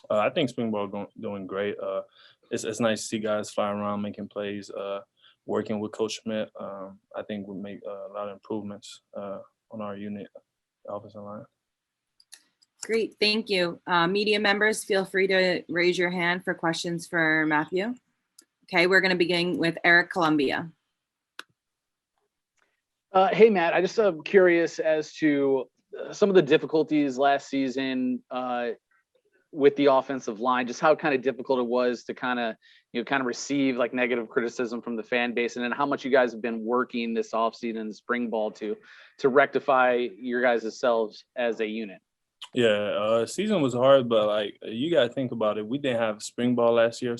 I think spring ball doing great. It's nice to see guys flying around making plays. Working with Coach Schmidt, I think we'll make a lot of improvements on our unit, offensive line. Great, thank you. Media members, feel free to raise your hand for questions for Matthew. Okay, we're going to begin with Eric Columbia. Hey, Matt, I just am curious as to some of the difficulties last season with the offensive line, just how kind of difficult it was to kind of receive like negative criticism from the fan base, and then how much you guys have been working this offseason and spring ball to rectify your guys' selves as a unit. Yeah, season was hard, but like you got to think about it. We didn't have spring ball last year,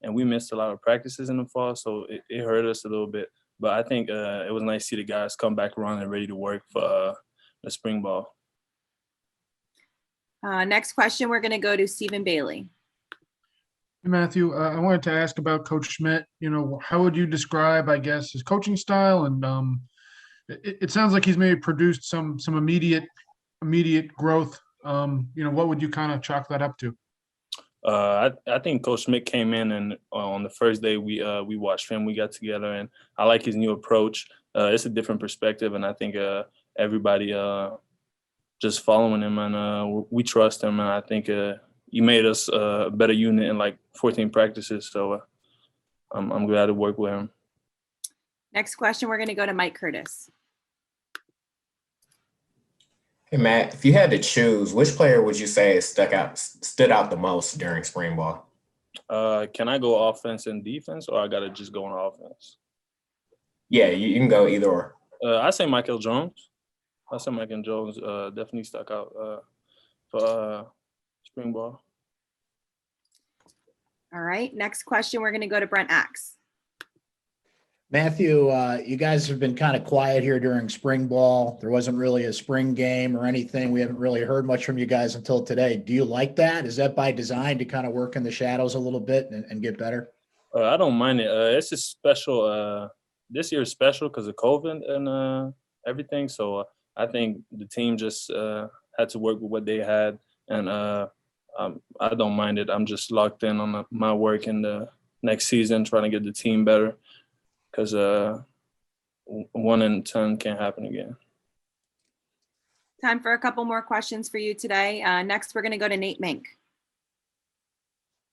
and we missed a lot of practices in the fall, so it hurt us a little bit. But I think it was nice to see the guys come back around and ready to work for the spring ball. Next question, we're going to go to Stephen Bailey. Hey, Matthew, I wanted to ask about Coach Schmidt. How would you describe, I guess, his coaching style? And it sounds like he's maybe produced some immediate growth. What would you kind of chalk that up to? I think Coach Schmidt came in, and on the first day we watched film, we got together, and I like his new approach. It's a different perspective, and I think everybody just following him, and we trust him, and I think he made us a better unit in like 14 practices. So I'm glad to work with him. Next question, we're going to go to Mike Curtis. Hey, Matt, if you had to choose, which player would you say stood out the most during spring ball? Can I go offense and defense, or I got to just go on offense? Yeah, you can go either or. I say Michael Jones. Definitely stuck out for spring ball. All right, next question, we're going to go to Brent Axe. Matthew, you guys have been kind of quiet here during spring ball. There wasn't really a spring game or anything. We haven't really heard much from you guys until today. Do you like that? Is that by design to kind of work in the shadows a little bit and get better? I don't mind it. It's just special. This year is special because of COVID and everything. So I think the team just had to work with what they had, and I don't mind it. I'm just locked in on my work in the next season, trying to get the team better. Because 1 in 10 can't happen again. Time for a couple more questions for you today. Next, we're going to go to Nate Mink.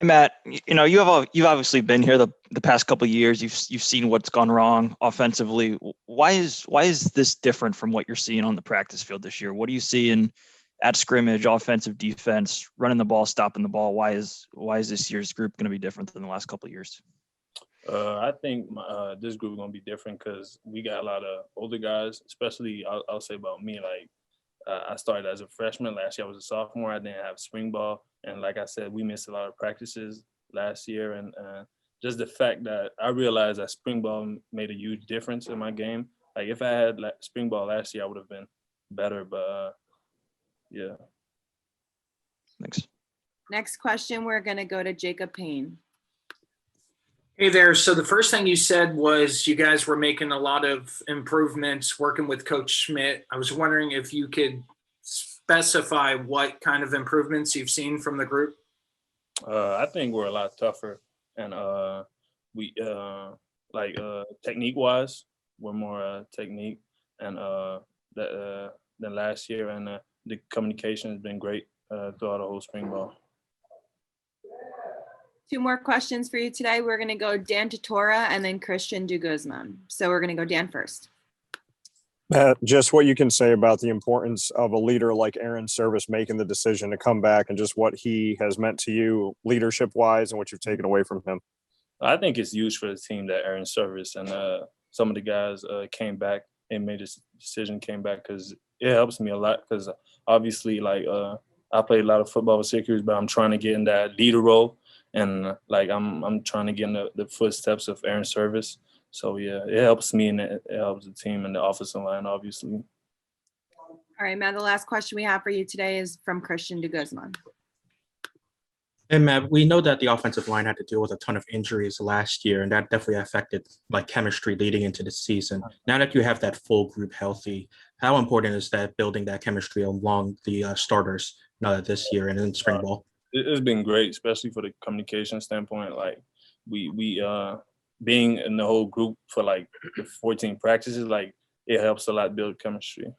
Hey, Matt, you've obviously been here the past couple of years. You've seen what's gone wrong offensively. Why is this different from what you're seeing on the practice field this year? What are you seeing at scrimmage, offensive, defense, running the ball, stopping the ball? Why is this year's group going to be different than the last couple of years? I think this group is going to be different because we got a lot of older guys, especially I'll say about me. Like I started as a freshman. Last year I was a sophomore. I didn't have spring ball. And like I said, we missed a lot of practices last year. And just the fact that I realized that spring ball made a huge difference in my game. Like if I had spring ball last year, I would have been better. But yeah. Thanks. Next question, we're going to go to Jacob Payne. Hey there. So the first thing you said was you guys were making a lot of improvements working with Coach Schmidt. I was wondering if you could specify what kind of improvements you've seen from the group. I think we're a lot tougher, and we technique wise, we're more technique and than last year, and the communication has been great throughout the whole spring ball. 2 more questions for you today. We're going to go Dan Tortora and then Christian Duguzman. So we're going to go Dan first. Just what you can say about the importance of a leader like Aaron Service making the decision to come back, and just what he has meant to you leadership-wise and what you've taken away from him. I think it's huge for the team that Aaron Service and some of the guys came back and made this decision, came back, because it helps me a lot. Because obviously, I played a lot of football with Syracuse, but I'm trying to get in that leader role. And I'm trying to get in the footsteps of Aaron Service. So yeah, it helps me and it helps the team and the offensive line, obviously. All right, Matt, the last question we have for you today is from Christian Duguzman. Hey, Matt, we know that the offensive line had to deal with a ton of injuries last year, and that definitely affected chemistry leading into the season. Now that you have that full group healthy, how important is that building that chemistry along the starters this year and in spring ball? It's been great, especially for the communication standpoint. Like we being in the whole group for like the 14 practices, like it helps a lot build chemistry.